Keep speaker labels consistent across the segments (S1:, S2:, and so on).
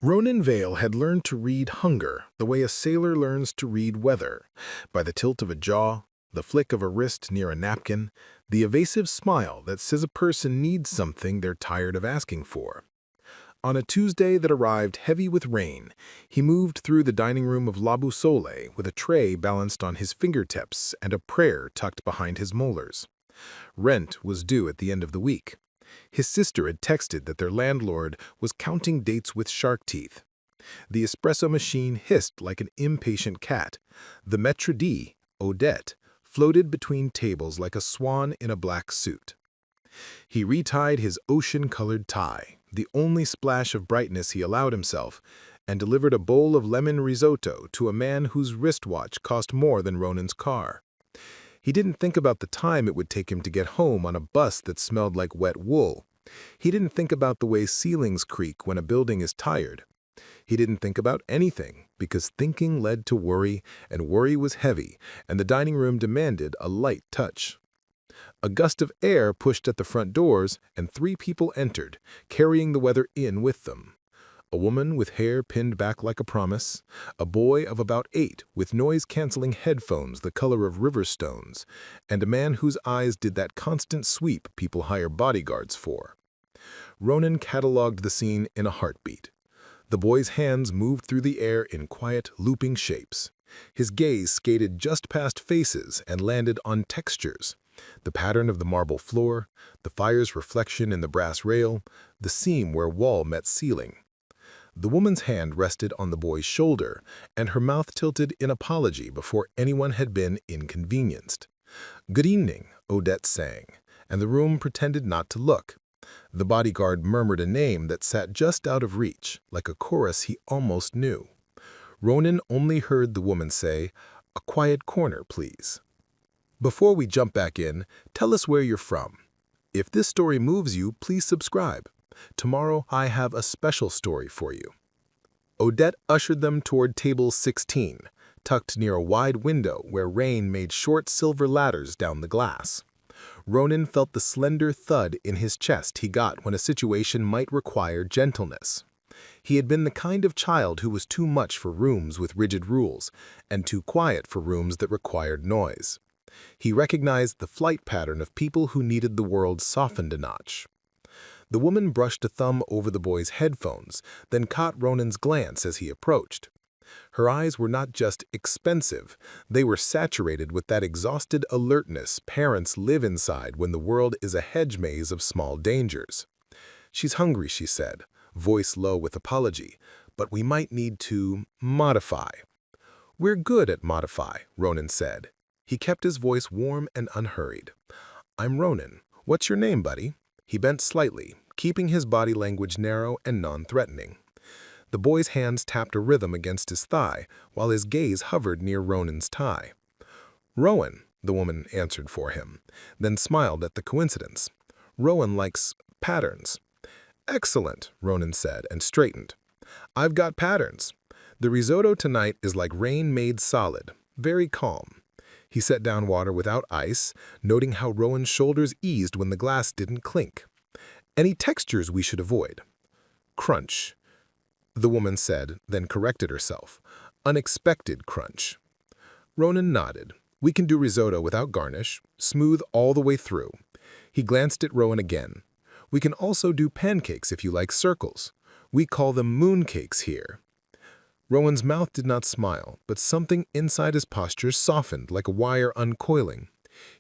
S1: Ronan Vale had learned to read hunger the way a sailor learns to read weather, by the tilt of a jaw, the flick of a wrist near a napkin, the evasive smile that says a person needs something they're tired of asking for. On a Tuesday that arrived heavy with rain, he moved through the dining room of La Boussole with a tray balanced on his fingertips and a prayer tucked behind his molars. Rent was due at the end of the week. His sister had texted that their landlord was counting dates with shark teeth. The espresso machine hissed like an impatient cat. The maître d', Odette, floated between tables like a swan in a black suit. He retied his ocean-colored tie, the only splash of brightness he allowed himself, and delivered a bowl of lemon risotto to a man whose wristwatch cost more than Ronan's car. He didn't think about the time it would take him to get home on a bus that smelled like wet wool. He didn't think about the way ceilings creak when a building is tired. He didn't think about anything, because thinking led to worry, and worry was heavy, and the dining room demanded a light touch. A gust of air pushed at the front doors, and 3 people entered, carrying the weather in with them. A woman with hair pinned back like a promise, a boy of about 8 with noise-canceling headphones the color of river stones, and a man whose eyes did that constant sweep people hire bodyguards for. Ronan catalogued the scene in a heartbeat. The boy's hands moved through the air in quiet, looping shapes. His gaze skated just past faces and landed on textures. The pattern of the marble floor, the fire's reflection in the brass rail, the seam where wall met ceiling. The woman's hand rested on the boy's shoulder, and her mouth tilted in apology before anyone had been inconvenienced. "Good evening," Odette sang, and the room pretended not to look. The bodyguard murmured a name that sat just out of reach, like a chorus he almost knew. Ronan only heard the woman say, "A quiet corner, please." Before we jump back in, tell us where you're from. If this story moves you, please subscribe. Tomorrow I have a special story for you. Odette ushered them toward table 16, tucked near a wide window where rain made short silver ladders down the glass. Ronan felt the slender thud in his chest he got when a situation might require gentleness. He had been the kind of child who was too much for rooms with rigid rules, and too quiet for rooms that required noise. He recognized the flight pattern of people who needed the world softened a notch. The woman brushed a thumb over the boy's headphones, then caught Ronan's glance as he approached. Her eyes were not just expensive, they were saturated with that exhausted alertness parents live inside when the world is a hedge maze of small dangers. "She's hungry," she said, voice low with apology, "but we might need to modify." "We're good at modify," Ronan said. He kept his voice warm and unhurried. "I'm Ronan. What's your name, buddy?" He bent slightly, keeping his body language narrow and non-threatening. The boy's hands tapped a rhythm against his thigh, while his gaze hovered near Ronan's tie. "Rowan," the woman answered for him, then smiled at the coincidence. "Rowan likes patterns." "Excellent," Ronan said, and straightened. "I've got patterns. The risotto tonight is like rain made solid, very calm." He set down water without ice, noting how Rowan's shoulders eased when the glass didn't clink. "Any textures we should avoid?" "Crunch," the woman said, then corrected herself. "Unexpected crunch." Ronan nodded. "We can do risotto without garnish, smooth all the way through." He glanced at Rowan again. "We can also do pancakes if you like circles. We call them mooncakes here." Rowan's mouth did not smile, but something inside his posture softened like a wire uncoiling.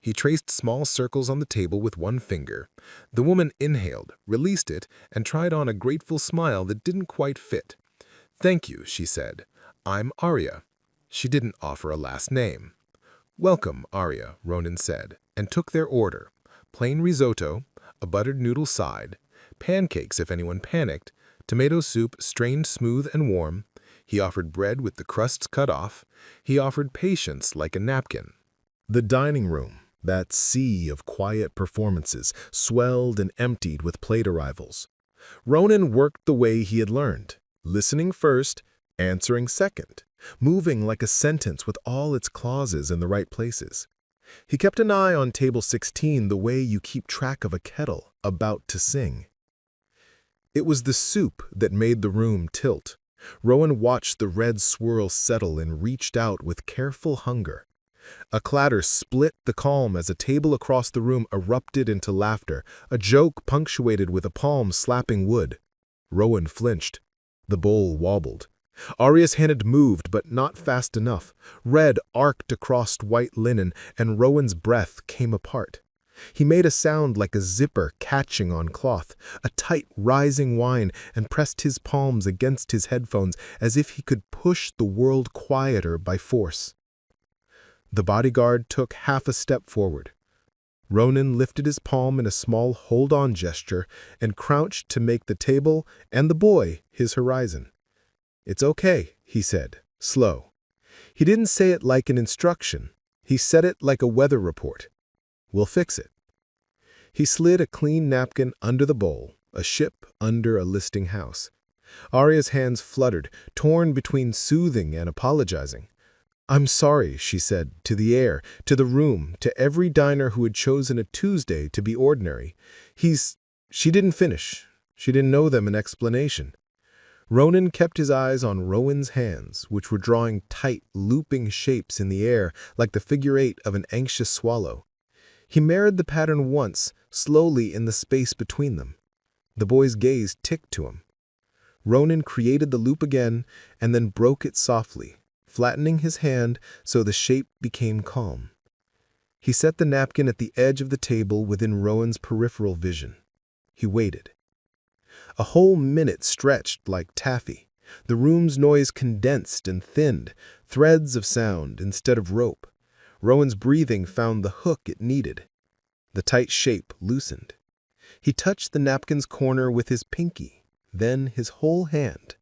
S1: He traced small circles on the table with one finger. The woman inhaled, released it, and tried on a grateful smile that didn't quite fit. "Thank you," she said. "I'm Arya." She didn't offer a last name. "Welcome, Arya," Ronan said, and took their order. Plain risotto, a buttered noodle side, pancakes if anyone panicked, tomato soup strained smooth and warm. He offered bread with the crusts cut off. He offered patience like a napkin. The dining room, that sea of quiet performances, swelled and emptied with plate arrivals. Ronan worked the way he had learned, listening first, answering second, moving like a sentence with all its clauses in the right places. He kept an eye on table 16 the way you keep track of a kettle about to sing. It was the soup that made the room tilt. Rowan watched the red swirl settle and reached out with careful hunger. A clatter split the calm as a table across the room erupted into laughter, a joke punctuated with a palm slapping wood. Rowan flinched. The bowl wobbled. Arya's hand had moved, but not fast enough. Red arced across white linen, and Rowan's breath came apart. He made a sound like a zipper catching on cloth, a tight, rising whine, and pressed his palms against his headphones as if he could push the world quieter by force. The bodyguard took half a step forward. Ronan lifted his palm in a small hold-on gesture and crouched to make the table and the boy his horizon. "It's okay," he said, slow. He didn't say it like an instruction. He said it like a weather report. "We'll fix it." He slid a clean napkin under the bowl, a ship under a listing house. Arya's hands fluttered, torn between soothing and apologizing. "I'm sorry," she said, to the air, to the room, to every diner who had chosen a Tuesday to be ordinary. She didn't finish. She didn't know them an explanation. Ronan kept his eyes on Rowan's hands, which were drawing tight, looping shapes in the air like the figure eight of an anxious swallow. He mirrored the pattern once, slowly in the space between them. The boy's gaze ticked to him. Ronan created the loop again and then broke it softly, flattening his hand so the shape became calm. He set the napkin at the edge of the table within Rowan's peripheral vision. He waited. A whole minute stretched like taffy. The room's noise condensed and thinned, threads of sound instead of rope. Rowan's breathing found the hook it needed. The tight shape loosened. He touched the napkin's corner with his pinky, then his whole hand.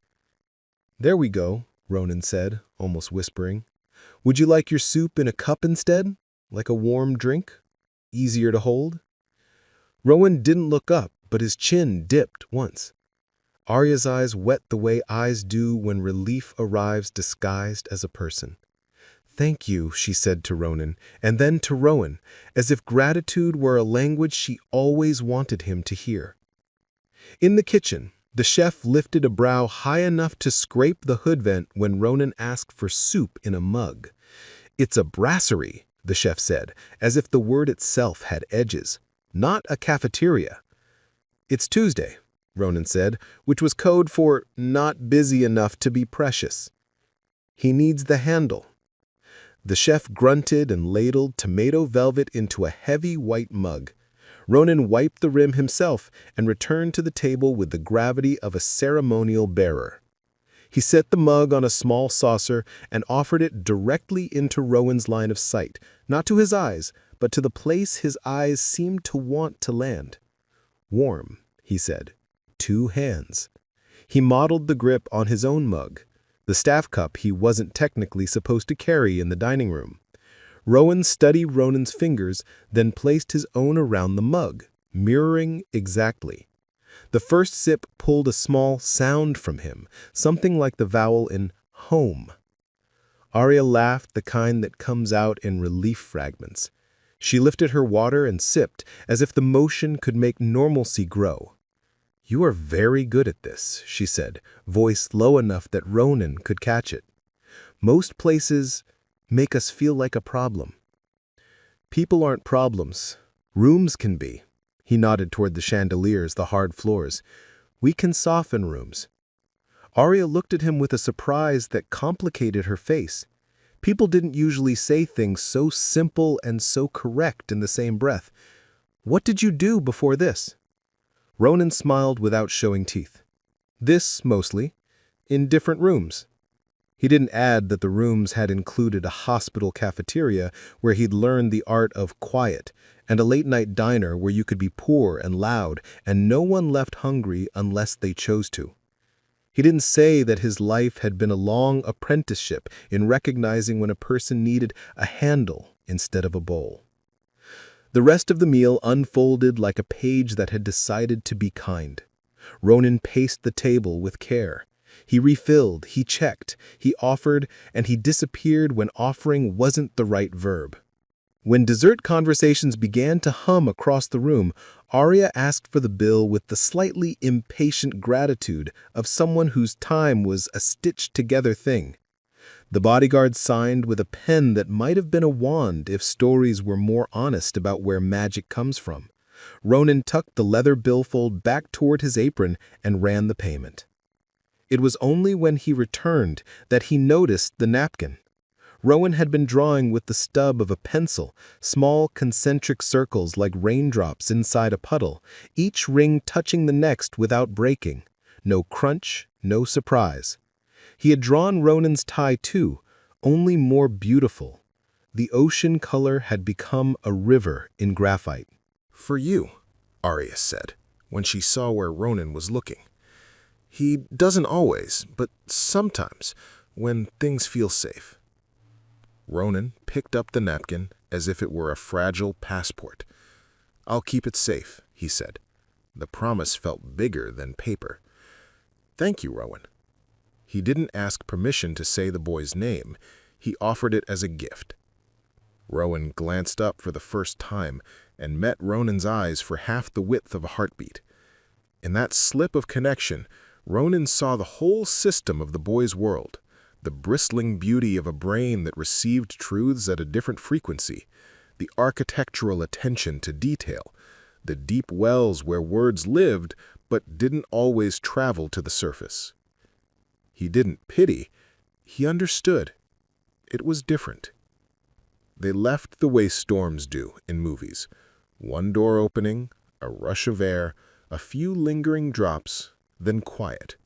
S1: "There we go," Ronan said, almost whispering. "Would you like your soup in a cup instead? Like a warm drink? Easier to hold?" Rowan didn't look up, but his chin dipped once. Arya's eyes wet the way eyes do when relief arrives disguised as a person. "Thank you," she said to Ronan, and then to Rowan, as if gratitude were a language she always wanted him to hear. In the kitchen, the chef lifted a brow high enough to scrape the hood vent when Ronan asked for soup in a mug. "It's a brasserie," the chef said, as if the word itself had edges, "not a cafeteria." "It's Tuesday," Ronan said, which was code for not busy enough to be precious. "He needs the handle." The chef grunted and ladled tomato velvet into a heavy white mug. Ronan wiped the rim himself and returned to the table with the gravity of a ceremonial bearer. He set the mug on a small saucer and offered it directly into Rowan's line of sight, not to his eyes, but to the place his eyes seemed to want to land. "Warm," he said. "2 hands." He modeled the grip on his own mug, the staff cup he wasn't technically supposed to carry in the dining room. Rowan studied Ronan's fingers, then placed his own around the mug, mirroring exactly. The first sip pulled a small sound from him, something like the vowel in home. Arya laughed, the kind that comes out in relief fragments. She lifted her water and sipped, as if the motion could make normalcy grow. "You are very good at this," she said, voice low enough that Ronan could catch it. "Most places make us feel like a problem." "People aren't problems. Rooms can be." He nodded toward the chandeliers, the hard floors. "We can soften rooms." Arya looked at him with a surprise that complicated her face. People didn't usually say things so simple and so correct in the same breath. "What did you do before this?" Ronan smiled without showing teeth. "This, mostly. In different rooms." He didn't add that the rooms had included a hospital cafeteria where he'd learned the art of quiet, and a late-night diner where you could be poor and loud and no one left hungry unless they chose to. He didn't say that his life had been a long apprenticeship in recognizing when a person needed a handle instead of a bowl. The rest of the meal unfolded like a page that had decided to be kind. Ronan paced the table with care. He refilled, he checked, he offered, and he disappeared when offering wasn't the right verb. When dessert conversations began to hum across the room, Arya asked for the bill with the slightly impatient gratitude of someone whose time was a stitched-together thing. The bodyguard signed with a pen that might have been a wand if stories were more honest about where magic comes from. Ronan tucked the leather billfold back toward his apron and ran the payment. It was only when he returned that he noticed the napkin. Rowan had been drawing with the stub of a pencil, small concentric circles like raindrops inside a puddle, each ring touching the next without breaking. No crunch, no surprise. He had drawn Ronan's tie too, only more beautiful. The ocean color had become a river in graphite.
S2: "For you," Arya said, when she saw where Ronan was looking. "He doesn't always, but sometimes, when things feel safe." Ronan picked up the napkin as if it were a fragile passport. "I'll keep it safe," he said. The promise felt bigger than paper. "Thank you, Rowan." He didn't ask permission to say the boy's name. He offered it as a gift. Rowan glanced up for the first time and met Ronan's eyes for half the width of a heartbeat. In that slip of connection, Ronan saw the whole system of the boy's world, the bristling beauty of a brain that received truths at a different frequency, the architectural attention to detail, the deep wells where words lived but didn't always travel to the surface. He didn't pity, he understood. It was different. They left the way storms do in movies. One door opening, a rush of air, a few lingering drops, then quiet.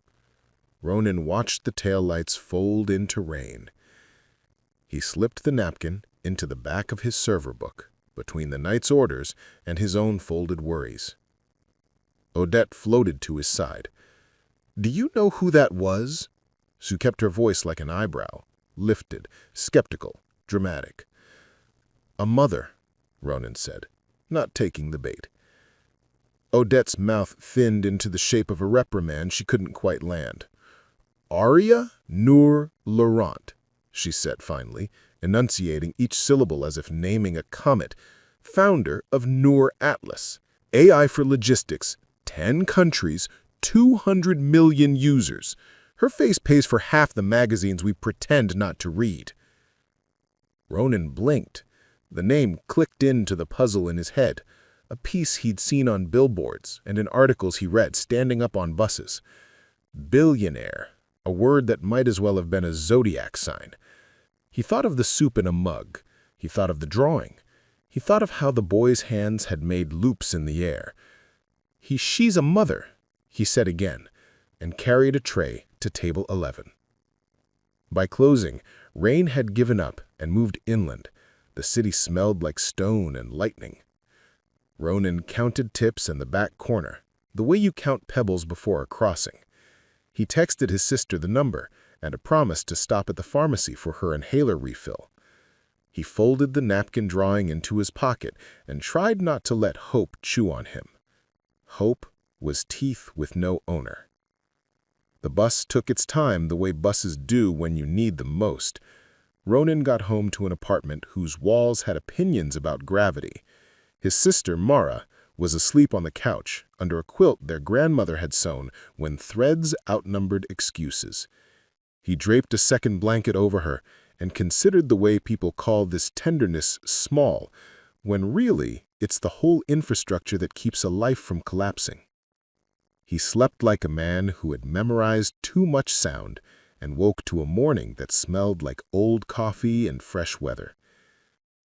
S2: Ronan watched the taillights fold into rain. He slipped the napkin into the back of his server book, between the night's orders and his own folded worries. Odette floated to his side. "Do you know who that was?" She kept her voice like an eyebrow, lifted, skeptical, dramatic. "A mother," Ronan said, not taking the bait. Odette's mouth thinned into the shape of a reprimand she couldn't quite land. "Arya Nur Laurent," she said finally, enunciating each syllable as if naming a comet, "founder of Nur Atlas, AI for logistics, 10 countries, 200 million users. Her face pays for half the magazines we pretend not to read." Ronan blinked. The name clicked into the puzzle in his head, a piece he'd seen on billboards and in articles he read standing up on buses. Billionaire, a word that might as well have been a zodiac sign. He thought of the soup in a mug. He thought of the drawing. He thought of how the boy's hands had made loops in the air. "She's a mother," he said again, and carried a tray to table 11. By closing, rain had given up and moved inland. The city smelled like stone and lightning. Ronan counted tips in the back corner, the way you count pebbles before a crossing. He texted his sister the number and a promise to stop at the pharmacy for her inhaler refill. He folded the napkin drawing into his pocket and tried not to let hope chew on him. Hope was teeth with no owner. The bus took its time the way buses do when you need them most. Ronan got home to an apartment whose walls had opinions about gravity. His sister, Mara, was asleep on the couch under a quilt their grandmother had sewn when threads outnumbered excuses. He draped a second blanket over her and considered the way people call this tenderness small, when really it's the whole infrastructure that keeps a life from collapsing. He slept like a man who had memorized too much sound and woke to a morning that smelled like old coffee and fresh weather.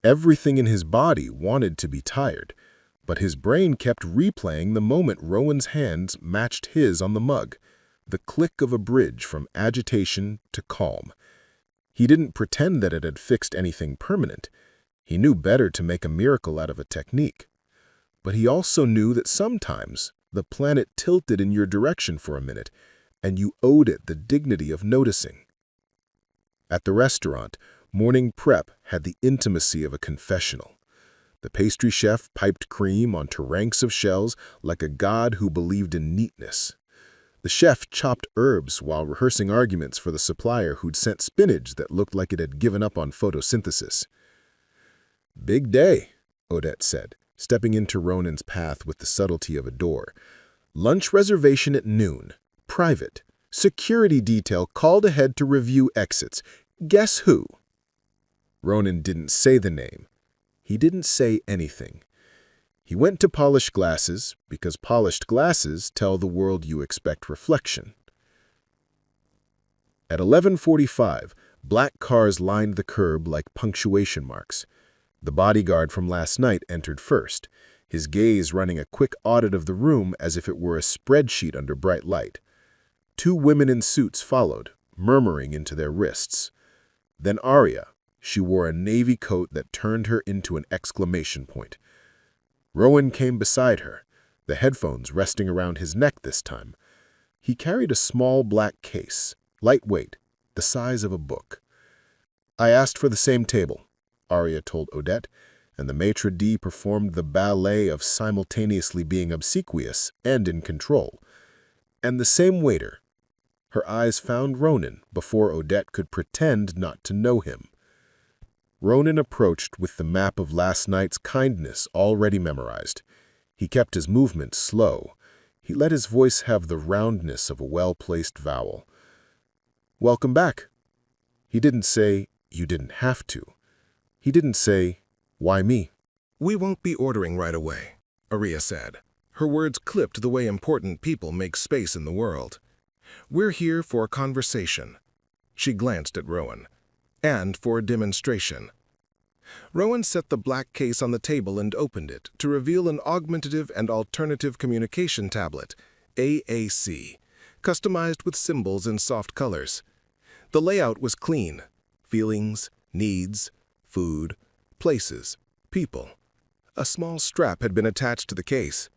S2: Everything in his body wanted to be tired, but his brain kept replaying the moment Rowan's hands matched his on the mug, the click of a bridge from agitation to calm. He didn't pretend that it had fixed anything permanent. He knew better to make a miracle out of a technique. But he also knew that sometimes the planet tilted in your direction for a minute, and you owed it the dignity of noticing. At the restaurant, morning prep had the intimacy of a confessional. The pastry chef piped cream onto ranks of shells like a god who believed in neatness. The chef chopped herbs while rehearsing arguments for the supplier who'd sent spinach that looked like it had given up on photosynthesis. "Big day," Odette said, stepping into Ronan's path with the subtlety of a door. Lunch reservation at noon. Private. Security detail called ahead to review exits. Guess who? Ronan didn't say the name. He didn't say anything. He went to polished glasses, because polished glasses tell the world you expect reflection. At 11:45, black cars lined the curb like punctuation marks. The bodyguard from last night entered first, his gaze running a quick audit of the room as if it were a spreadsheet under bright light. 2 women in suits followed, murmuring into their wrists. Then Arya. She wore a navy coat that turned her into an exclamation point. Rowan came beside her, the headphones resting around his neck this time. He carried a small black case, lightweight, the size of a book. "I asked for the same table," Arya told Odette, and the maitre d' performed the ballet of simultaneously being obsequious and in control. "And the same waiter." Her eyes found Ronan before Odette could pretend not to know him. Ronan approached with the map of last night's kindness already memorized. He kept his movements slow. He let his voice have the roundness of a well-placed vowel. "Welcome back." He didn't say, "You didn't have to." He didn't say, "Why me?"
S1: "We won't be ordering right away," Arya said. Her words clipped the way important people make space in the world. "We're here for a conversation." She glanced at Rowan. "And for a demonstration." Rowan set the black case on the table and opened it to reveal an Augmentative and Alternative Communication Tablet, AAC, customized with symbols in soft colors. The layout was clean. Feelings, needs, food, places, people. A small strap had been attached to the case.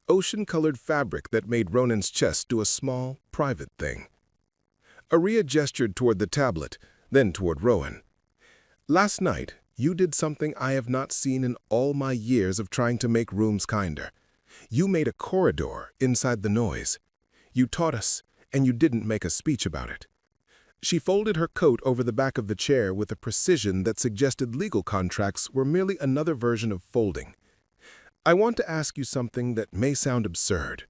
S1: Ocean-colored fabric that made Ronan's chest do a small, private thing. Arya gestured toward the tablet, then toward Rowan. "Last night, you did something I have not seen in all my years of trying to make rooms kinder. You made a corridor inside the noise. You taught us, and you didn't make a speech about it." She folded her coat over the back of the chair with a precision that suggested legal contracts were merely another version of folding. "I want to ask you something that may sound absurd."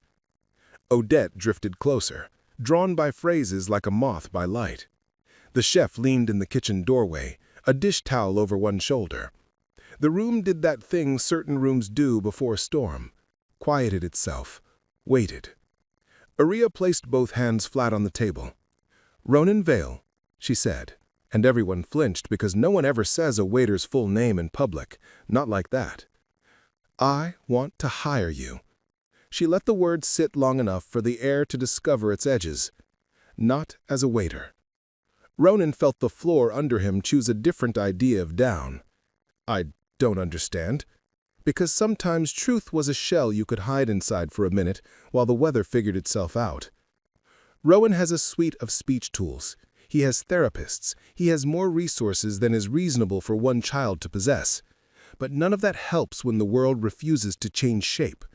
S1: Odette drifted closer, drawn by phrases like a moth by light. The chef leaned in the kitchen doorway, a dish towel over one shoulder. The room did that thing certain rooms do before a storm, quieted itself, waited. Arya placed both hands flat on the table. "Ronan Vale," she said, and everyone flinched because no one ever says a waiter's full name in public, not like that. "I want to hire you." She let the word sit long enough for the air to discover its edges. "Not as a waiter." Ronan felt the floor under him choose a different idea of down. "I don't understand." Because sometimes truth was a shell you could hide inside for a minute while the weather figured itself out. Rowan has a suite of speech tools. He has therapists. He has more resources than is reasonable for one child to possess. But none of that helps when the world refuses to change shape.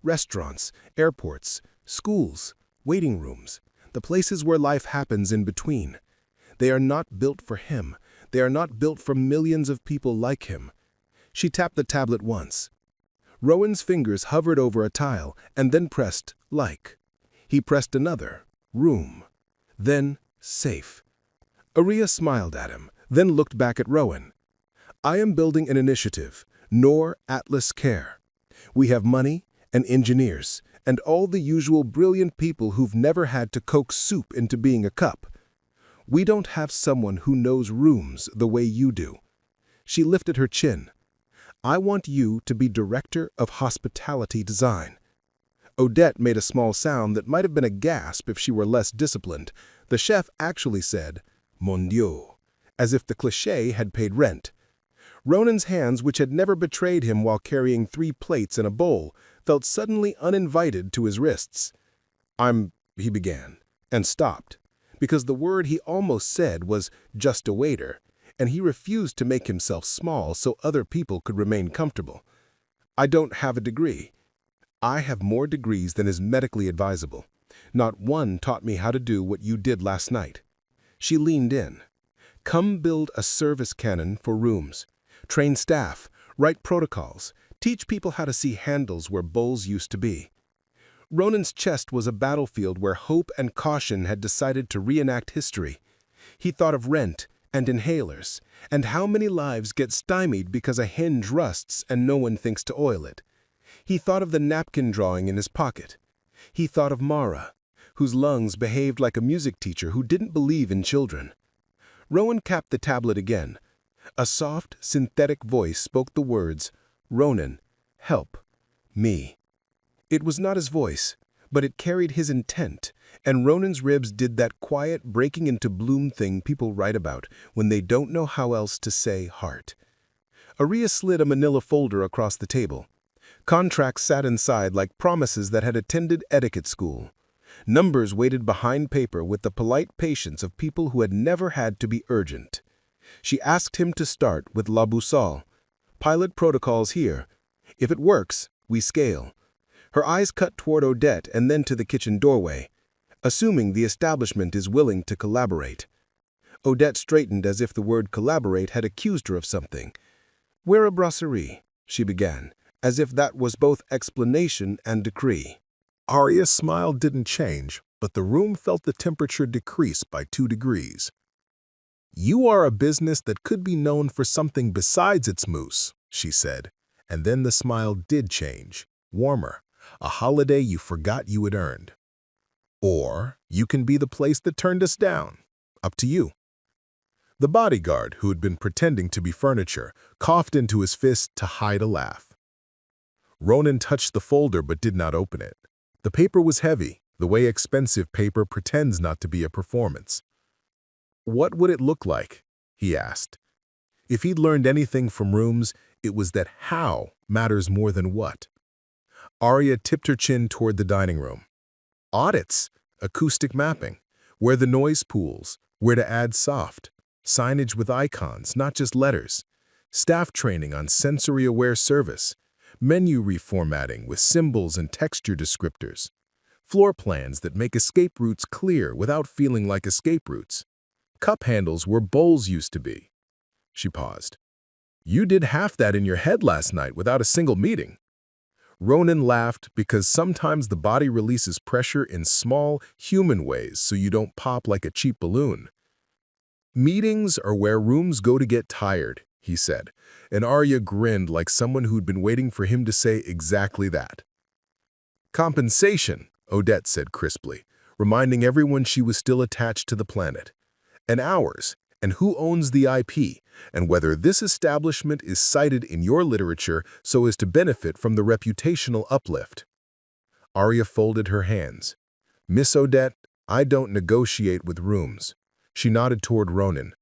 S1: Restaurants, airports, schools, waiting rooms, the places where life happens in between. They are not built for him. They are not built for millions of people like him. She tapped the tablet once. Rowan's fingers hovered over a tile and then pressed like. He pressed another, room. Then safe. Arya smiled at him, then looked back at Rowan. "I am building an initiative, Nor Atlas Care. We have money and engineers and all the usual brilliant people who've never had to coax soup into being a cup. We don't have someone who knows rooms the way you do." She lifted her chin. "I want you to be director of hospitality design." Odette made a small sound that might have been a gasp if she were less disciplined. The chef actually said, "Mon Dieu," as if the cliché had paid rent. Ronan's hands, which had never betrayed him while carrying 3 plates and a bowl, felt suddenly uninvited to his wrists. He began, and stopped, because the word he almost said was just a waiter, and he refused to make himself small so other people could remain comfortable. "I don't have a degree." "I have more degrees than is medically advisable. Not one taught me how to do what you did last night." She leaned in. "Come build a service canon for rooms. Train staff, write protocols,
S2: Teach people how to see handles where bowls used to be. Ronan's chest was a battlefield where hope and caution had decided to reenact history. He thought of rent and inhalers, and how many lives get stymied because a hinge rusts and no one thinks to oil it. He thought of the napkin drawing in his pocket. He thought of Mara, whose lungs behaved like a music teacher who didn't believe in children. Rowan capped the tablet again. A soft, synthetic voice spoke the words, "Ronan, help me." It was not his voice, but it carried his intent, and Ronan's ribs did that quiet breaking into bloom thing people write about when they don't know how else to say heart. Aria slid a manila folder across the table. Contracts sat inside like promises that had attended etiquette school. Numbers waited behind paper with the polite patience of people who had never had to be urgent. She asked him to start with La Boussole. Pilot protocols here. If it works, we scale. Her eyes cut toward Odette and then to the kitchen doorway, assuming the establishment is willing to collaborate. Odette straightened as if the word collaborate had accused her of something. "We're a brasserie," she began, as if that was both explanation and decree.
S1: Arya's smile didn't change, but the room felt the temperature decrease by 2 degrees. "You are a business that could be known for something besides its mousse," she said, and then the smile did change, warmer, a holiday you forgot you had earned. "Or you can be the place that turned us down. Up to you." The bodyguard, who had been pretending to be furniture, coughed into his fist to hide a laugh. Ronan touched the folder but did not open it. The paper was heavy, the way expensive paper pretends not to be a performance. "What would it look like?" he asked. If he'd learned anything from rooms, it was that how matters more than what. Arya tipped her chin toward the dining room. "Audits, acoustic mapping, where the noise pools, where to add soft, signage with icons, not just letters, staff training on sensory-aware service, menu reformatting with symbols and texture descriptors, floor plans that make escape routes clear without feeling like escape routes, cup handles where bowls used to be." She paused. "You did half that in your head last night without a single meeting." Ronan laughed because sometimes the body releases pressure in small, human ways so you don't pop like a cheap balloon. "Meetings are where rooms go to get tired," he said, and Arya grinned like someone who'd been waiting for him to say exactly that. "Compensation," Odette said crisply, reminding everyone she was still attached to the planet. "And hours, and who owns the IP, and whether this establishment is cited in your literature so as to benefit from the reputational uplift." Arya folded her hands. "Miss Odette, I don't negotiate with rooms." She nodded toward Ronan.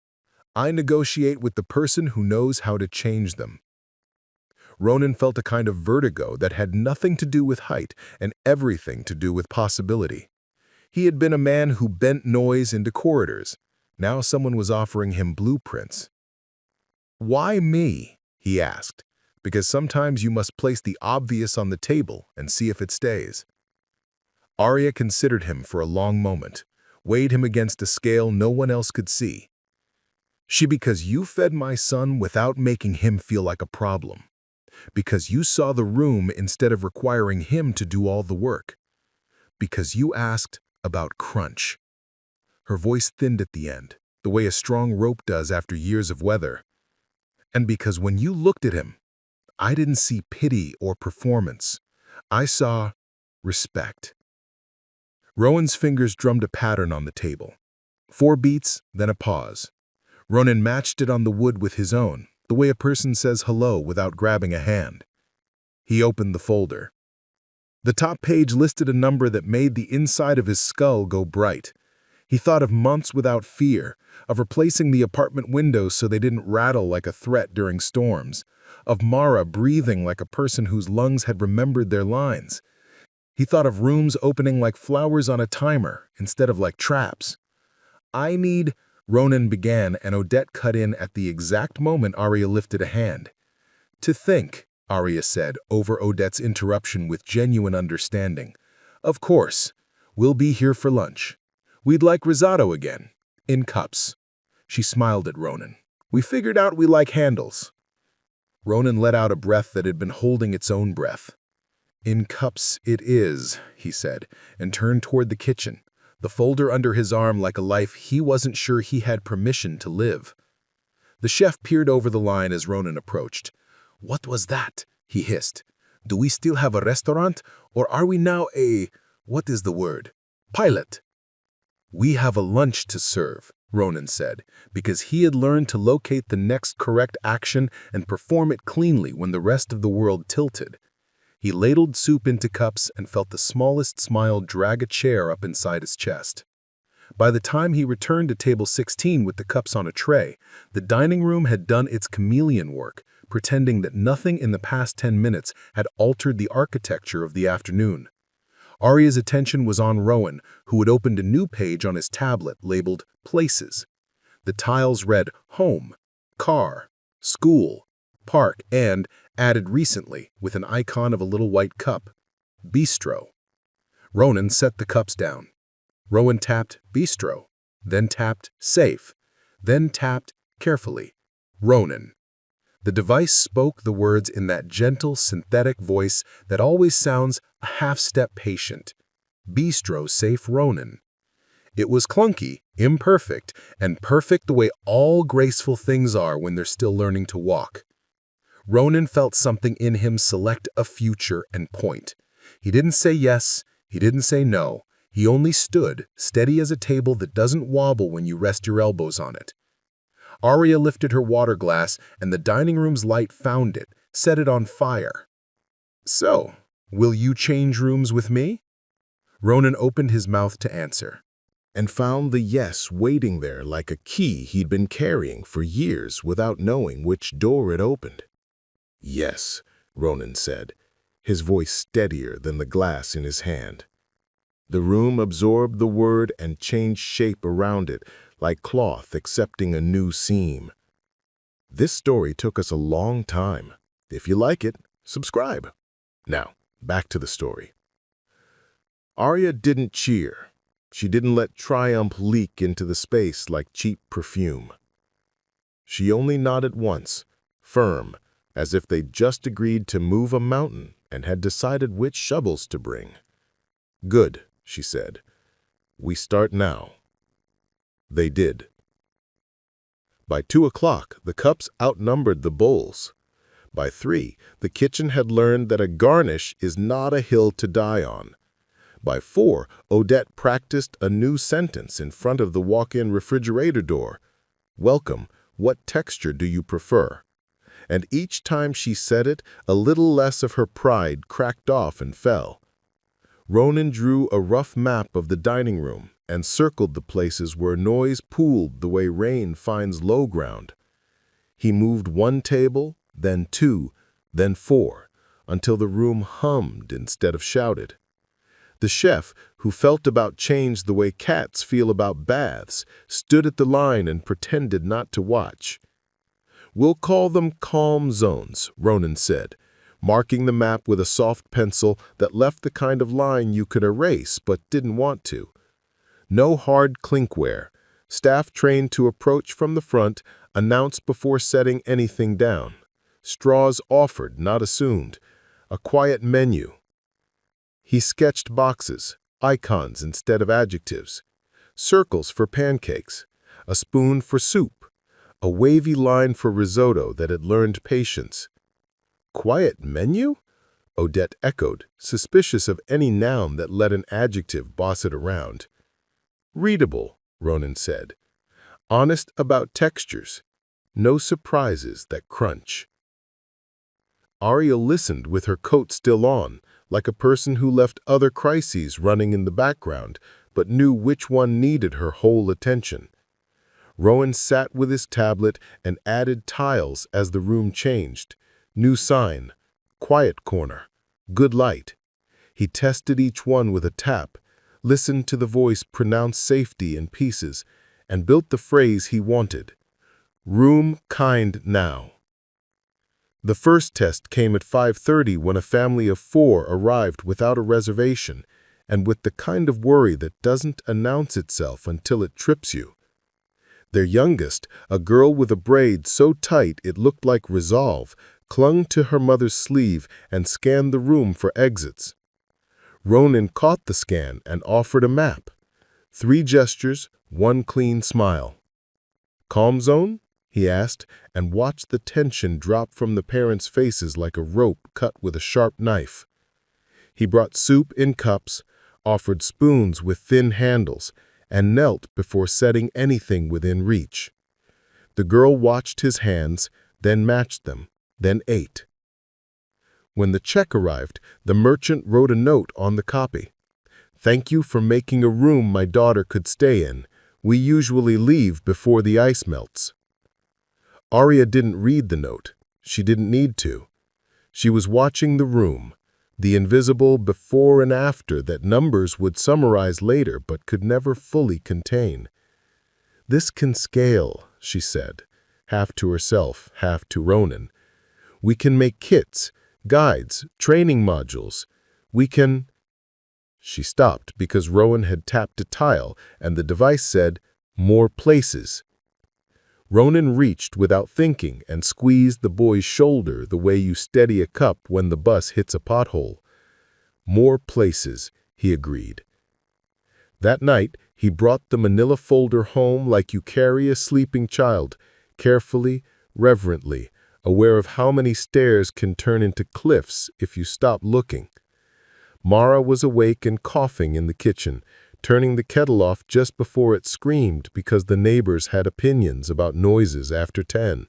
S1: "I negotiate with the person who knows how to change them." Ronan felt a kind of vertigo that had nothing to do with height and everything to do with possibility. He had been a man who bent noise into corridors. Now someone was offering him blueprints. "Why me?" he asked. "Because sometimes you must place the obvious on the table and see if it stays." Arya considered him for a long moment, weighed him against a scale no one else could see. Because you fed my son without making him feel like a problem. Because you saw the room instead of requiring him to do all the work. Because you asked about crunch." Her voice thinned at the end, the way a strong rope does after years of weather. "And because when you looked at him, I didn't see pity or performance. I saw respect." Rowan's fingers drummed a pattern on the table. 4 beats, then a pause. Ronan matched it on the wood with his own, the way a person says hello without grabbing a hand. He opened the folder. The top page listed a number that made the inside of his skull go bright. He thought of months without fear, of replacing the apartment windows so they didn't rattle like a threat during storms, of Mara breathing like a person whose lungs had remembered their lines. He thought of rooms opening like flowers on a timer instead of like traps. "I need," Ronan began, and Odette cut in at the exact moment Arya lifted a hand. "To think," Arya said, over Odette's interruption with genuine understanding. "Of course, we'll be here for lunch. We'd like risotto again, in cups." She smiled at Ronan. "We figured out we like handles."
S2: Ronan let out a breath that had been holding its own breath. "In cups it is," he said, and turned toward the kitchen, the folder under his arm like a life he wasn't sure he had permission to live. The chef peered over the line as Ronan approached. "What was that?" he hissed. "Do we still have a restaurant, or are we now what is the word? Pilot?" "We have a lunch to serve," Ronan said, because he had learned to locate the next correct action and perform it cleanly when the rest of the world tilted. He ladled soup into cups and felt the smallest smile drag a chair up inside his chest. By the time he returned to table 16 with the cups on a tray, the dining room had done its chameleon work, pretending that nothing in the past 10 minutes had altered the architecture of the afternoon. Arya's attention was on Rowan, who had opened a new page on his tablet labeled Places. The tiles read Home, Car, School, Park, and, added recently, with an icon of a little white cup, Bistro. Ronan set the cups down. Rowan tapped Bistro, then tapped Safe, then tapped, carefully, Ronan. The device spoke the words in that gentle, synthetic voice that always sounds a half-step patient. Bistro Safe Ronan. It was clunky, imperfect, and perfect the way all graceful things are when they're still learning to walk. Ronan felt something in him select a future and point. He didn't say yes, he didn't say no. He only stood, steady as a table that doesn't wobble when you rest your elbows on it. Arya lifted her water glass, and the dining room's light found it, set it on fire. "So, will you change rooms with me?" Ronan opened his mouth to answer,
S1: and found the yes waiting there like a key he'd been carrying for years without knowing which door it opened. "Yes," Ronan said, his voice steadier than the glass in his hand. The room absorbed the word and changed shape around it, like cloth accepting a new seam. This story took us a long time. If you like it, subscribe. Now, back to the story. Arya didn't cheer. She didn't let triumph leak into the space like cheap perfume. She only nodded once, firm, as if they'd just agreed to move a mountain and had decided which shovels to bring. "Good," she said. "We start now." They did. By 2 o'clock, the cups outnumbered the bowls. By 3, the kitchen had learned that a garnish is not a hill to die on. By 4, Odette practiced a new sentence in front of the walk-in refrigerator door. "Welcome, what texture do you prefer?" And each time she said it, a little less of her pride cracked off and fell. Ronan drew a rough map of the dining room and circled the places where noise pooled the way rain finds low ground. He moved 1 table, then 2, then 4, until the room hummed instead of shouted. The chef, who felt about change the way cats feel about baths, stood at the line and pretended not to watch. "We'll call them calm zones," Ronan said, marking the map with a soft pencil that left the kind of line you could erase but didn't want to. No hard clinkware. Staff trained to approach from the front, announce before setting anything down. Straws offered, not assumed. A quiet menu. He sketched boxes, icons instead of adjectives. Circles for pancakes. A spoon for soup. A wavy line for risotto that had learned patience. "Quiet menu?" Odette echoed, suspicious of any noun that let an adjective boss it around. "Readable," Ronan said. "Honest about textures. No surprises that crunch." Arya listened with her coat still on, like a person who left other crises running in the background, but knew which one needed her whole attention. Rowan sat with his tablet and added tiles as the room changed. New sign, quiet corner, good light. He tested each one with a tap, listened to the voice pronounce safety in pieces, and built the phrase he wanted. Room kind now. The first test came at 5:30 when a family of 4 arrived without a reservation and with the kind of worry that doesn't announce itself until it trips you. Their youngest, a girl with a braid so tight it looked like resolve,
S2: clung to her mother's sleeve and scanned the room for exits. Ronan caught the scan and offered a map. 3 gestures, 1 clean smile. "Calm zone?" he asked, and watched the tension drop from the parents' faces like a rope cut with a sharp knife. He brought soup in cups, offered spoons with thin handles, and knelt before setting anything within reach. The girl watched his hands, then matched them, then ate. When the check arrived, the merchant wrote a note on the copy. "Thank you for making a room my daughter could stay in. We usually leave before the ice melts." Arya didn't read the note. She didn't need to. She was watching the room, the invisible before and after that numbers would summarize later but could never fully contain. "This can scale," she said, half to herself, half to Ronan. "We can make kits, guides, training modules. We can—" She stopped because Rowan had tapped a tile and the device said, "More places." Ronan reached without thinking and squeezed the boy's shoulder the way you steady a cup when the bus hits a pothole. "More places," he agreed. That night, he brought the manila folder home like you carry a sleeping child, carefully, reverently, aware of how many stairs can turn into cliffs if you stop looking. Mara was awake and coughing in the kitchen, turning the kettle off just before it screamed because the neighbors had opinions about noises after 10.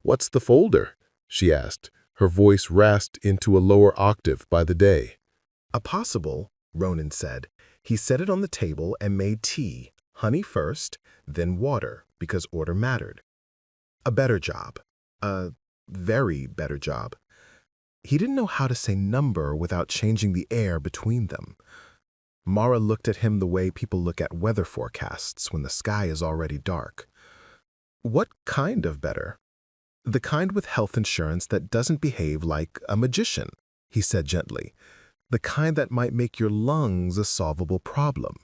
S2: "What's the folder?" she asked, her voice rasped into a lower octave by the day.
S1: "A possible," Ronan said. He set it on the table and made tea, honey first, then water, because order mattered. A better job. A very better job. He didn't know how to say number without changing the air between them. Mara looked at him the way people look at weather forecasts when the sky is already dark. "What kind of better?" "The kind with health insurance that doesn't behave like a magician," he said gently. "The kind that might make your lungs a solvable problem."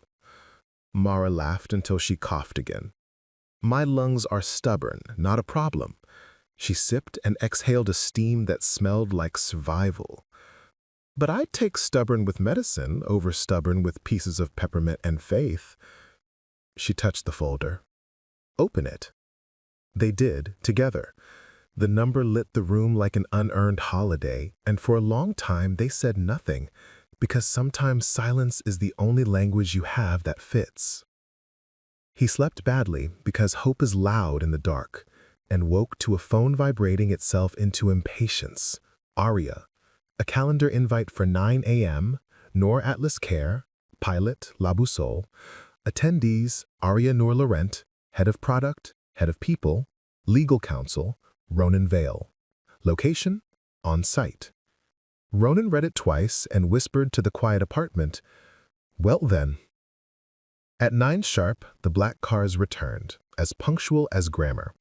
S1: Mara laughed until she coughed again. "My lungs are stubborn, not a problem." She sipped and exhaled a steam that smelled like survival. "But I'd take stubborn with medicine over stubborn with pieces of peppermint and faith." She touched the folder. "Open it." They did, together. The number lit the room like an unearned holiday, and for a long time they said nothing, because sometimes silence is the only language you have that fits. He slept badly because hope is loud in the dark, and woke to a phone vibrating itself into impatience. Arya. A calendar invite for 9 a.m., Noor Atlas Care, pilot La Boussole, attendees Arya Noor Laurent, head of product, head of people, legal counsel, Ronan Vale. Location? On site. Ronan read it twice and whispered to the quiet apartment, "Well then." At 9 sharp, the black cars returned, as punctual as grammar.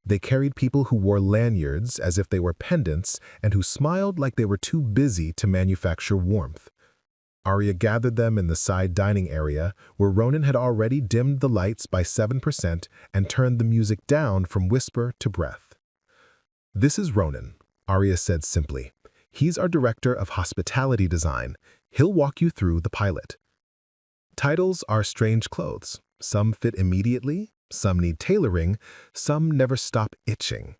S1: They carried people who wore lanyards as if they were pendants and who smiled like they were too busy to manufacture warmth. Arya gathered them in the side dining area, where Ronan had already dimmed the lights by 7% and turned the music down from whisper to breath. "This is Ronan," Arya said simply. "He's our director of hospitality design. He'll walk you through the pilot." Titles are strange clothes. Some fit immediately, some need tailoring, some never stop itching.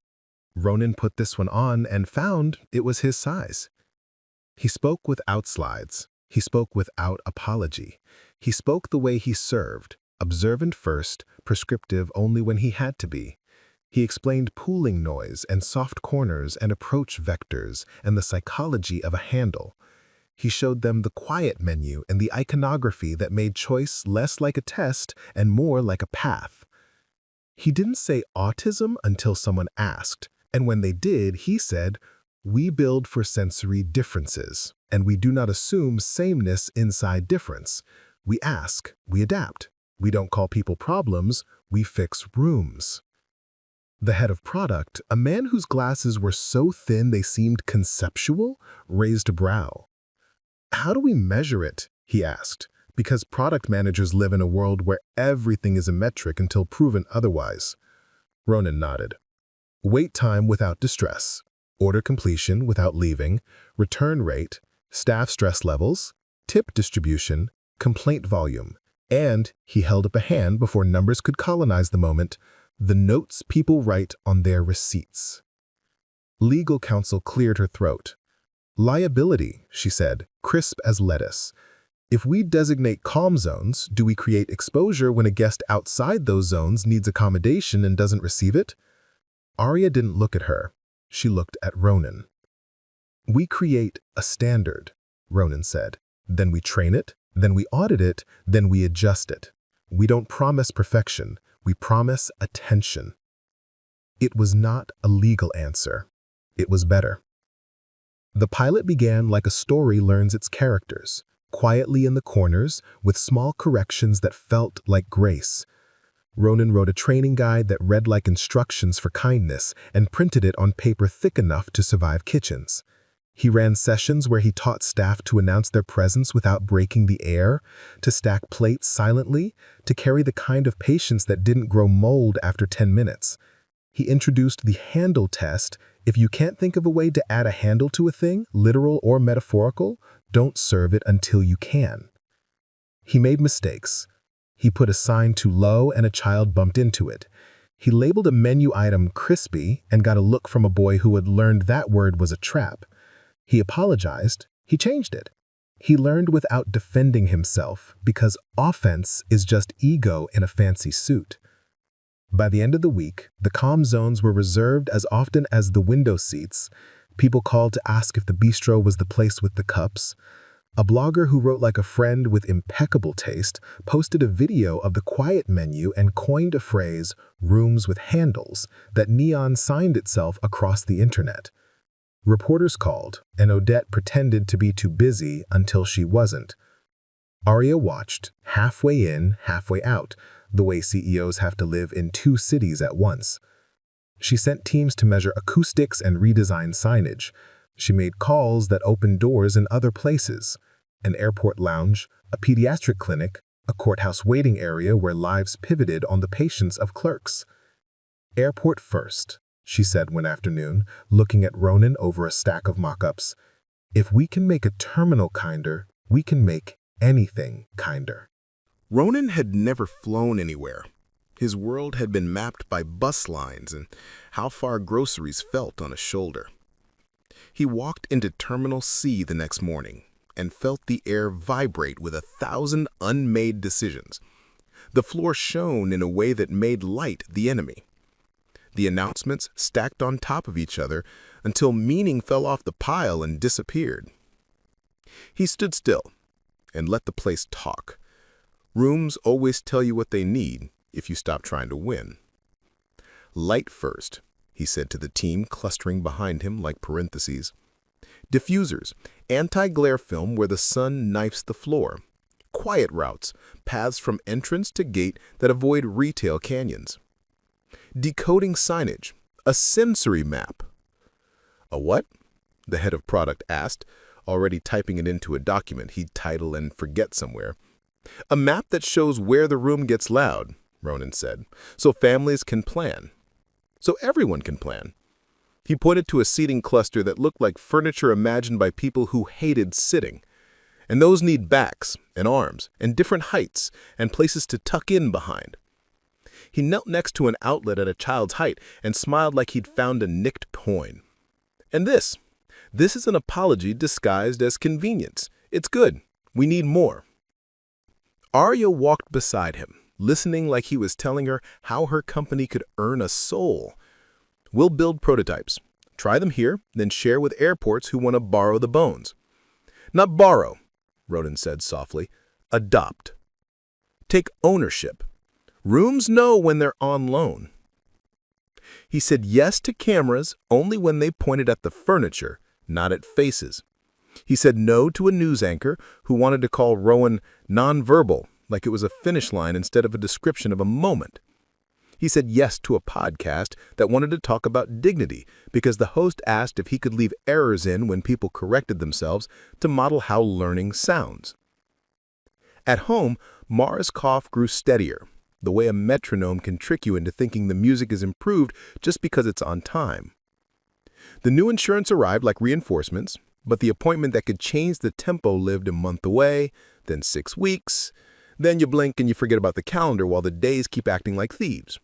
S1: Ronan put this one on and found it was his size. He spoke without slides. He spoke without apology. He spoke the way he served, observant first, prescriptive only when he had to be. He explained pooling noise and soft corners and approach vectors and the psychology of a handle. He showed them the quiet menu and the iconography that made choice less like a test and more like a path. He didn't say autism until someone asked, and when they did, he said, "We build for sensory differences, and we do not assume sameness inside difference. We ask, we adapt. We don't call people problems, we fix rooms." The head of product, a man whose glasses were so thin they seemed conceptual, raised a brow. "How do we measure it?" he asked, because product managers live in a world where everything is a metric until proven otherwise. Ronan nodded. "Wait time without distress.
S2: order completion without leaving, return rate, staff stress levels, tip distribution, complaint volume, and he held up a hand before numbers could colonize the moment, the notes people write on their receipts. Legal counsel cleared her throat. Liability, she said, crisp as lettuce. If we designate calm zones, do we create exposure when a guest outside those zones needs accommodation and doesn't receive it? Arya didn't look at her. She looked at Ronan. We create a standard, Ronan said. Then we train it, then we audit it, then we adjust it. We don't promise perfection, we promise attention. It was not a legal answer. It was better. The pilot began like a story learns its characters, quietly in the corners, with small corrections that felt like grace. Ronan wrote a training guide that read like instructions for kindness and printed it on paper thick enough to survive kitchens. He ran sessions where he taught staff to announce their presence without breaking the air, to stack plates silently, to carry the kind of patience that didn't grow mold after 10 minutes. He introduced the handle test. If you can't think of a way to add a handle to a thing, literal or metaphorical, don't serve it until you can. He made mistakes. He put a sign too low and a child bumped into it. He labeled a menu item crispy and got a look from a boy who had learned that word was a trap. He apologized. He changed it. He learned without defending himself because offense is just ego in a fancy suit. By the end of the week, the calm zones were reserved as often as the window seats. People called to ask if the bistro was the place with the cups. A blogger who wrote like a friend with impeccable taste posted a video of the quiet menu and coined a phrase, rooms with handles, that neon signed itself across the internet. Reporters called, and Odette pretended to be too busy until she wasn't. Arya watched, halfway in, halfway out, the way CEOs have to live in 2 cities at once. She sent teams to measure acoustics and redesign signage. She made calls that opened doors in other places, an airport lounge, a pediatric clinic, a courthouse waiting area where lives pivoted on the patience of clerks. Airport first, she said one afternoon, looking at Ronan over a stack of mock-ups. If we can make a terminal kinder, we can make anything kinder.
S1: Ronan had never flown anywhere. His world had been mapped by bus lines and how far groceries felt on his shoulder. He walked into Terminal C the next morning and felt the air vibrate with 1,000 unmade decisions. The floor shone in a way that made light the enemy. The announcements stacked on top of each other until meaning fell off the pile and disappeared. He stood still and let the place talk. Rooms always tell you what they need if you stop trying to win. Light first, he said to the team clustering behind him like parentheses. Diffusers, anti-glare film where the sun knifes the floor. Quiet routes, paths from entrance to gate that avoid retail canyons. Decoding signage, a sensory map. A what? The head of product asked, already typing it into a document he'd title and forget somewhere. A map that shows where the room gets loud, Ronan said, so families can plan. So everyone can plan. He pointed to a seating cluster that looked like furniture imagined by people who hated sitting. And those need backs and arms and different heights and places to tuck in behind. He knelt next to an outlet at a child's height and smiled like he'd found a nicked coin. And this is an apology disguised as convenience. It's good. We need more. Arya walked beside him, listening like he was telling her how her company could earn a soul. We'll build prototypes, try them here, then share with airports who want to borrow the bones. Not borrow, Ronan said softly. Adopt. Take ownership. Rooms know when they're on loan. He said yes to cameras only when they pointed at the furniture, not at faces. He said no to a news anchor who wanted to call Rowan nonverbal, like it was a finish line instead of a description of a moment. He said yes to a podcast that wanted to talk about dignity because the host asked if he could leave errors in when people corrected themselves to model how learning sounds. At home, Mara's cough grew steadier, the way a metronome can trick you into thinking the music is improved just because it's on time. The new insurance arrived like reinforcements, but the appointment that could change the tempo lived a month away, then 6 weeks. Then you blink and you forget about the calendar while the days keep acting like thieves.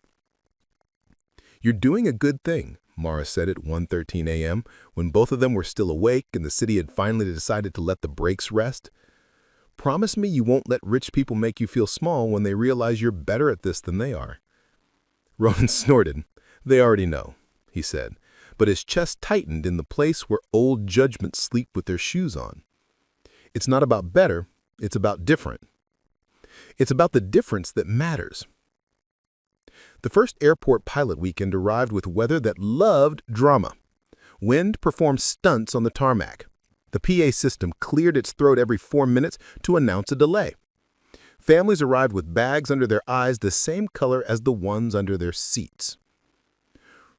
S1: "You're doing a good thing," Mara said at 1:13 a.m., when both of them were still awake and the city had finally decided to let the brakes rest. "Promise me you won't let rich people make you feel small when they realize you're better at this than they are." Ronan snorted. "They already know," he said, but his chest tightened in the place where old judgments sleep with their shoes on. "It's not about better, it's about different. It's about the difference that matters." The first airport pilot weekend arrived with weather that loved drama. Wind performed stunts on the tarmac. The PA system cleared its throat every 4 minutes to announce a delay. Families arrived with bags under their eyes the same color as the ones under their seats.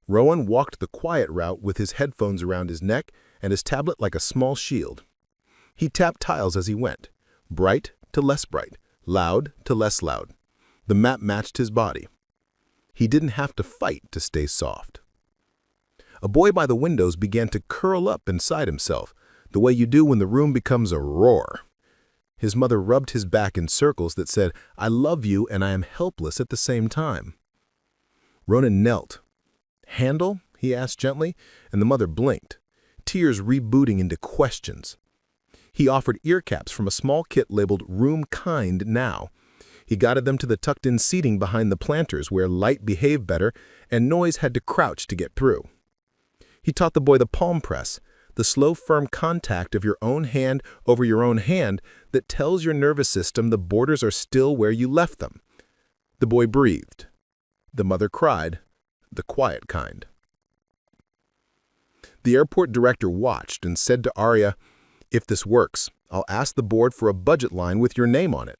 S1: Rowan walked the quiet route with his headphones around his neck and his tablet like a small shield. He tapped tiles as he went, bright to less bright, loud to less loud. The map matched his body. He didn't have to fight to stay soft. A boy by the windows began to curl up inside himself, the way you do when the room becomes a roar. His mother rubbed his back in circles that said, "I love you and I am helpless at the same time." Ronan knelt. "Handle?" he asked gently, and the mother blinked, tears rebooting into questions. He offered ear caps from a small kit labeled "Room Kind Now." He guided them to the tucked-in seating behind the planters where light behaved better and noise had to crouch to get through. He taught the boy the palm press, the slow, firm contact of your own hand over your own hand that tells your nervous system the borders are still where you left them. The boy breathed. The mother cried, the quiet kind. The airport director watched and said to Arya, "If this works, I'll ask the board for a budget line with your name on it."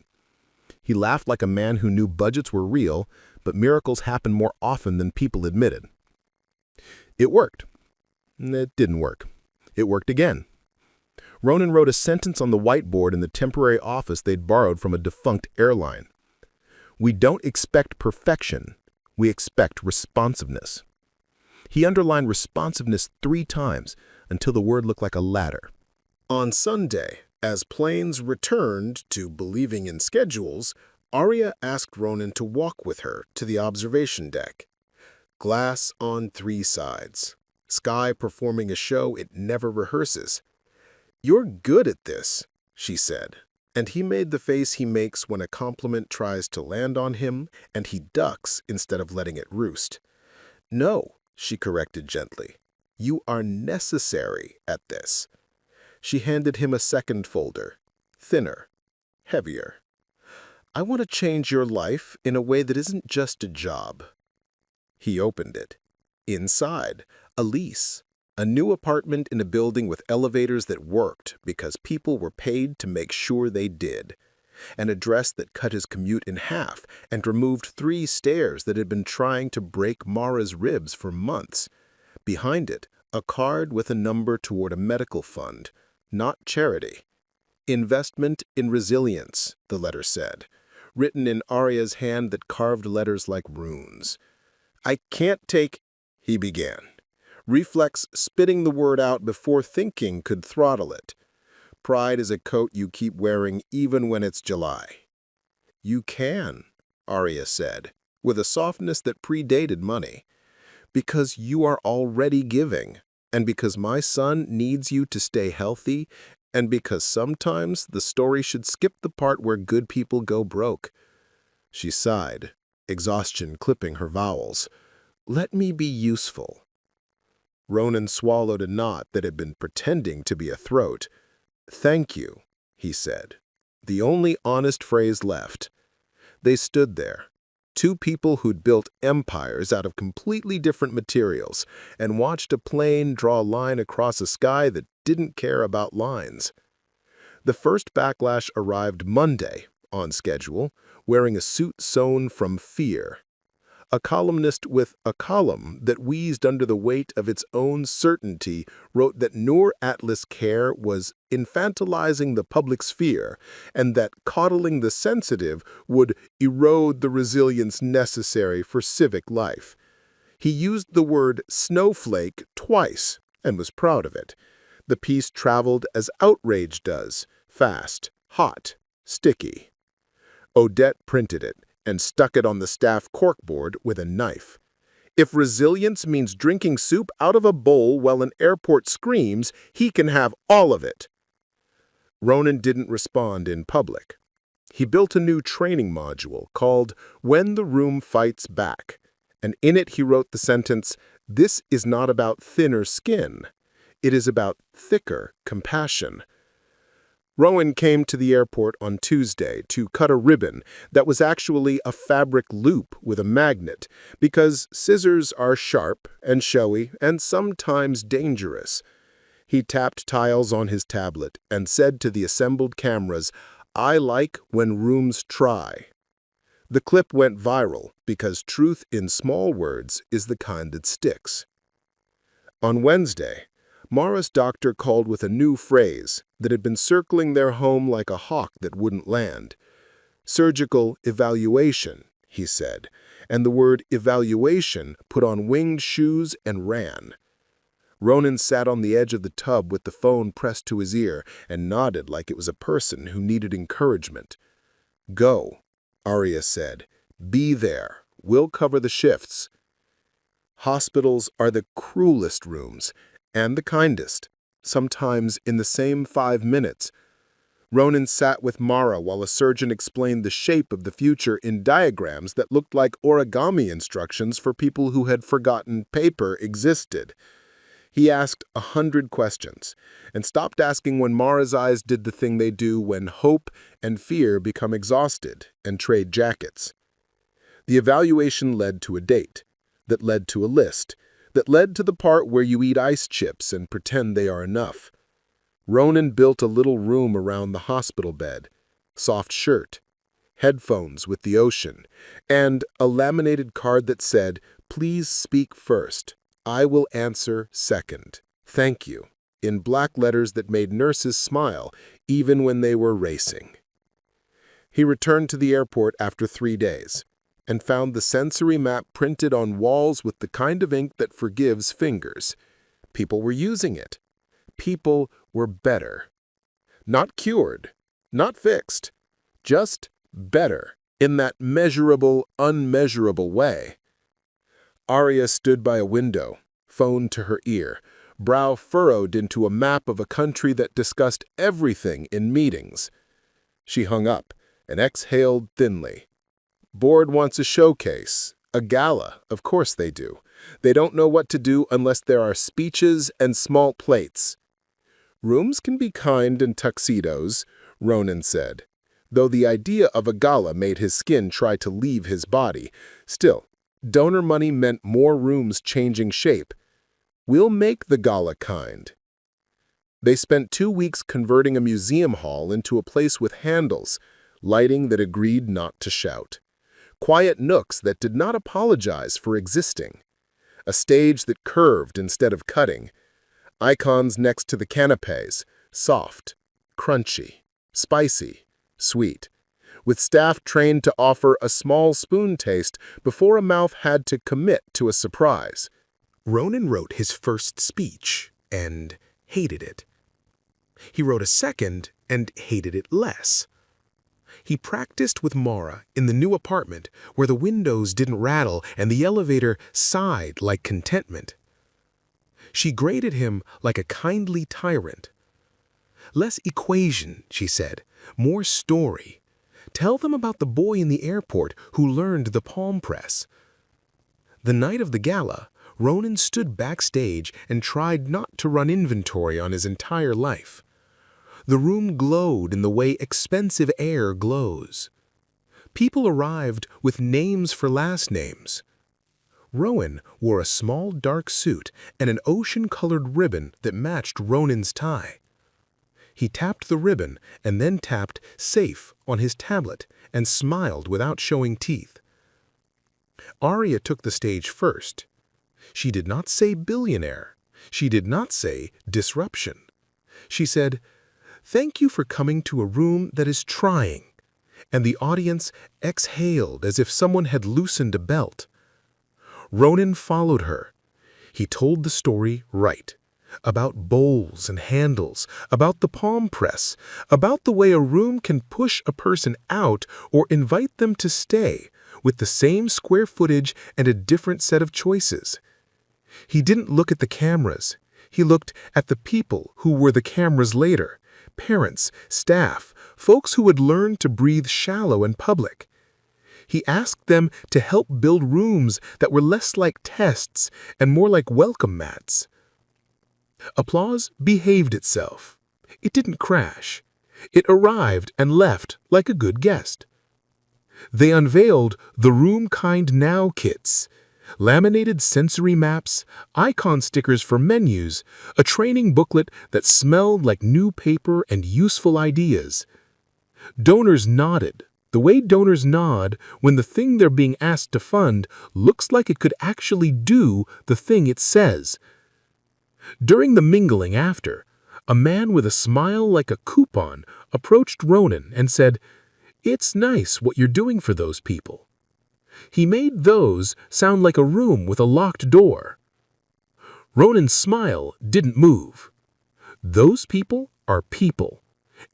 S1: He laughed like a man who knew budgets were real, but miracles happen more often than people admitted. It worked. It didn't work. It worked again. Ronan wrote a sentence on the whiteboard in the temporary office they'd borrowed from a defunct airline. "We don't expect perfection. We expect responsiveness." He underlined responsiveness 3 times until the word looked like a ladder. On Sunday, as planes returned to believing in schedules, Arya asked Ronan to walk with her to the observation deck. Glass on 3 sides. Sky performing a show it never rehearses. "You're good at this," she said, and he made the face he makes when a compliment tries to land on him and he ducks instead of letting it roost. "No," she corrected gently. "You are necessary at this." She handed him a second folder, thinner, heavier. "I want to change your life in a way that isn't just a job." He opened it. Inside, a lease. A new apartment in a building with elevators that worked because people were paid to make sure they did. An address that cut his commute in half and removed 3 stairs that had been trying to break Mara's ribs for months. Behind it, a card with a number toward a medical fund, not charity. "Investment in resilience," the letter said, written in Arya's hand that carved letters like runes. "I can't take," he began. Reflex spitting the word out before thinking could throttle it. Pride is a coat you keep wearing even when it's July. "You can," Arya said, with a softness that predated money. "Because you are already giving, and because my son needs you to stay healthy, and because sometimes the story should skip the part where good people go broke." She sighed, exhaustion clipping her vowels. "Let me be useful." Ronan swallowed a knot that had been pretending to be a throat. "Thank you," he said, the only honest phrase left. They stood there, 2 people who'd built empires out of completely different materials, and watched a plane draw a line across a sky that didn't care about lines. The first backlash arrived Monday, on schedule, wearing a suit sewn from fear. A columnist with a column that wheezed under the weight of its own certainty wrote that Noor Atlas care was infantilizing the public sphere and that coddling the sensitive would erode the resilience necessary for civic life. He used the word snowflake twice,
S2: and was proud of it. The piece traveled as outrage does, fast, hot, sticky. Odette printed it and stuck it on the staff corkboard with a knife. If resilience means drinking soup out of a bowl while an airport screams, he can have all of it. Ronan didn't respond in public. He built a new training module called When the Room Fights Back, and in it he wrote the sentence, "This is not about thinner skin. It is about thicker compassion." Rowan came to the airport on Tuesday to cut a ribbon that was actually a fabric loop with a magnet, because scissors are sharp and showy and sometimes dangerous. He tapped tiles on his tablet and said to the assembled cameras, "I like when rooms try." The clip went viral because truth in small words is the kind that sticks. On Wednesday, Mara's doctor called with a new phrase that had been circling their home like a hawk that wouldn't land. Surgical evaluation, he said, and the word evaluation put on winged shoes and ran. Ronan sat on the edge of the tub with the phone pressed to his ear and nodded like it was a person who needed encouragement. "Go," Arya said. "Be there. We'll cover the shifts." Hospitals are the cruelest rooms, and the kindest, sometimes in the same 5 minutes. Ronan sat with Mara while a surgeon explained the shape of the future in diagrams that looked like origami instructions for people who had forgotten paper existed. He asked 100 questions, and stopped asking when Mara's eyes did the thing they do when hope and fear become exhausted and trade jackets. The evaluation led to a date, that led to a list, that led to the part where you eat ice chips and pretend they are enough. Ronan built a little room around the hospital bed, soft shirt, headphones with the ocean, and a laminated card that said, "Please speak first. I will answer second. Thank you," in black letters that made nurses smile even when they were racing. He returned to the airport after 3 days and found the sensory map printed on walls with the kind of ink that forgives fingers. People were using it. People were better. Not cured, not fixed, just better in that measurable, unmeasurable way. Arya stood by a window, phone to her ear, brow furrowed into a map of a country that discussed everything in meetings. She hung up and exhaled thinly. Board wants a showcase, a gala, of course they do. They don't know what to do unless there are speeches and small plates. Rooms can be kind in tuxedos, Ronan said, though the idea of a gala made his skin try to leave his body. Still, donor money meant more rooms changing shape. We'll make the gala kind. They spent 2 weeks converting a museum hall into a place with handles, lighting that agreed not to shout. Quiet nooks that did not apologize for existing. A stage that curved instead of cutting. Icons next to the canapes, soft, crunchy, spicy, sweet, with staff trained to offer a small spoon taste before a mouth had to commit to a surprise.
S1: Ronan wrote his first speech and hated it. He wrote a second and hated it less. He practiced with Mara in the new apartment where the windows didn't rattle and the elevator sighed like contentment. She graded him like a kindly tyrant. "Less equation," she said, "more story. Tell them about the boy in the airport who learned the palm press." The night of the gala, Ronan stood backstage and tried not to run inventory on his entire life. The room glowed in the way expensive air glows. People arrived with names for last names. Rowan wore a small dark suit and an ocean-colored ribbon that matched Ronan's tie. He tapped the ribbon and then tapped "Safe" on his tablet and smiled without showing teeth. Arya took the stage first. She did not say billionaire. She did not say disruption. She said, "Thank you for coming to a room that is trying," and the audience exhaled as if someone had loosened a belt. Ronan followed her. He told the story right. about bowls and handles, about the palm press, about the way a room can push a person out or invite them to stay, with the same square footage and a different set of choices. He didn't look at the cameras. He looked at the people who were the cameras later, parents, staff, folks who had learned to breathe shallow in public. He asked them to help build rooms that were less like tests and more like welcome mats. Applause behaved itself. It didn't crash. It arrived and left like a good guest. They unveiled the Room Kind Now kits, laminated sensory maps, icon stickers for menus, a training booklet that smelled like new paper and useful ideas. Donors nodded, the way donors nod when the thing they're being asked to fund looks like it could actually do the thing it says. During the mingling after, a man with a smile like a coupon approached Ronan and said, "It's nice what you're doing for those people." He made those sound like a room with a locked door. Ronan's smile didn't move. Those people are people,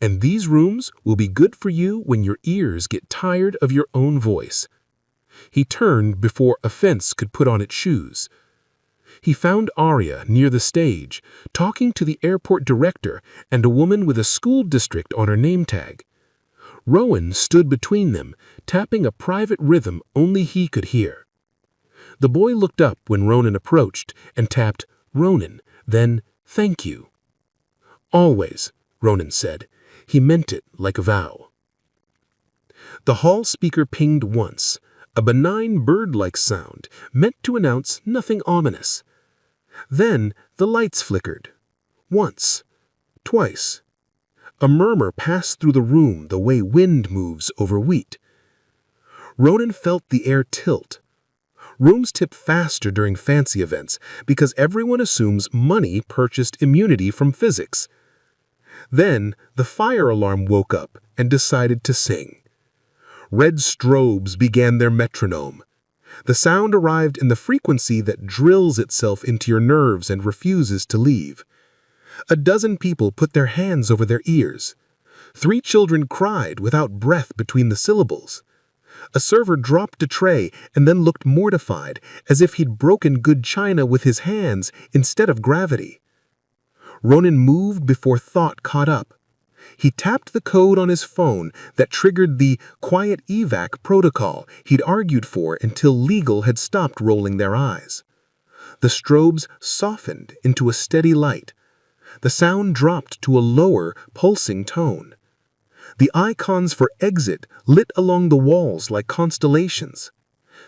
S1: and these rooms will be good for you when your ears get tired of your own voice. He turned before offense could put on its shoes. He found Arya near the stage, talking to the airport director and a woman with a school district on her name tag. Rowan stood between them, tapping a private rhythm only he could hear. The boy looked up when Ronan approached and tapped Ronan, then "Thank you." "Always," Ronan said. He meant it like a vow. The hall speaker pinged once, a benign bird-like sound meant to announce nothing ominous. Then the lights flickered. Once, twice. A murmur passed through the room the way wind moves over wheat. Ronan felt the air tilt. Rooms tip faster during fancy events because everyone assumes money purchased immunity from physics. Then the fire alarm woke up and decided to sing. Red strobes began their metronome. The sound arrived in the frequency that drills itself into your nerves and refuses to leave. A dozen people put their hands over their ears. 3 children cried without breath between the syllables. A server dropped a tray and then looked mortified, as if he'd broken good china with his hands instead of gravity. Ronan moved before thought caught up. He tapped the code on his phone that triggered the quiet evac protocol he'd argued for until legal had stopped rolling their eyes. The strobes softened into a steady light. The sound dropped to a lower, pulsing tone. The icons for exit lit along the walls like constellations.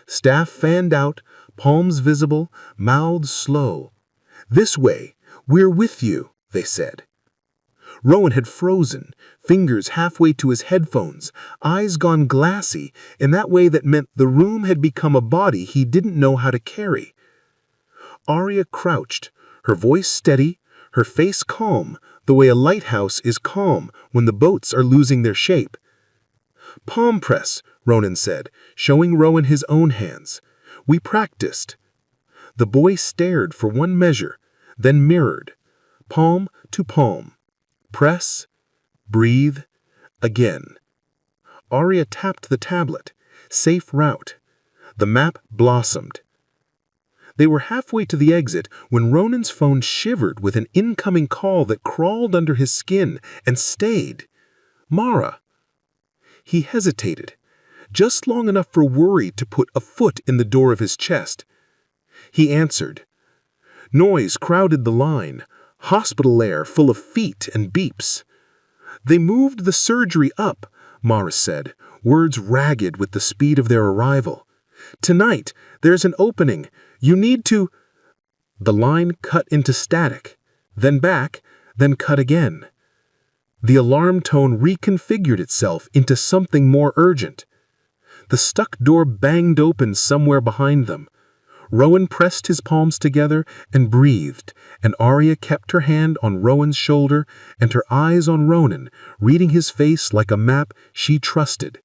S1: Staff fanned out, palms visible, mouths slow. "This way, we're with you," they said. Rowan had frozen, fingers halfway to his headphones, eyes gone glassy in that way that meant the room had become a body he didn't know how to carry. Arya crouched, her voice steady, her face calm, the way a lighthouse is calm when the boats are losing their shape. "Palm press," Ronan said, showing Rowan his own hands. "We practiced." The boy stared for one measure, then mirrored. Palm to palm. Press. Breathe. Again. Arya tapped the tablet. Safe route. The map blossomed. They were halfway to the exit when Ronan's phone shivered with an incoming call that crawled under his skin and stayed. Mara. He hesitated, just long enough for worry to put a foot in the door of his chest. He answered. Noise crowded the line, hospital air full of feet and beeps. "They moved the surgery up," Mara said, words ragged with the speed of their arrival. "Tonight, there's an opening. You need to—" The line cut into static, then back, then cut again. The alarm tone reconfigured itself into something more urgent. The stuck door banged open somewhere behind them. Rowan pressed his palms together and breathed, and Arya kept her hand on Rowan's shoulder and her eyes on Ronan, reading his face like a map she trusted.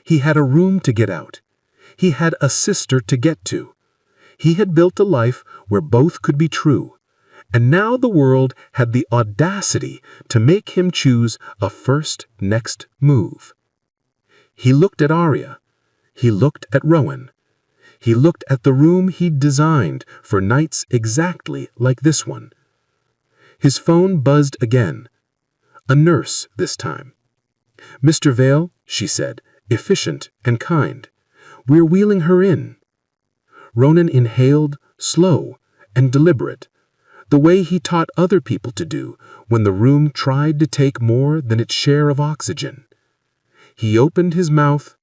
S1: He had a room to get out. He had a sister to get to. He had built a life where both could be true,
S3: And now the world had the audacity to make him choose a first next move. He looked at Arya. He looked at Rowan. He looked at the room he'd designed for nights exactly like this one. His phone buzzed again. A nurse this time. "Mr. Vale," she said, efficient and kind. "We're wheeling her in." Ronan inhaled, slow and deliberate, the way he taught other people to do when the room tried to take more than its share of oxygen. He opened his mouth.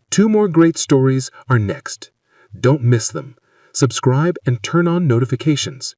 S3: 2 more great stories are next. Don't miss them. Subscribe and turn on notifications.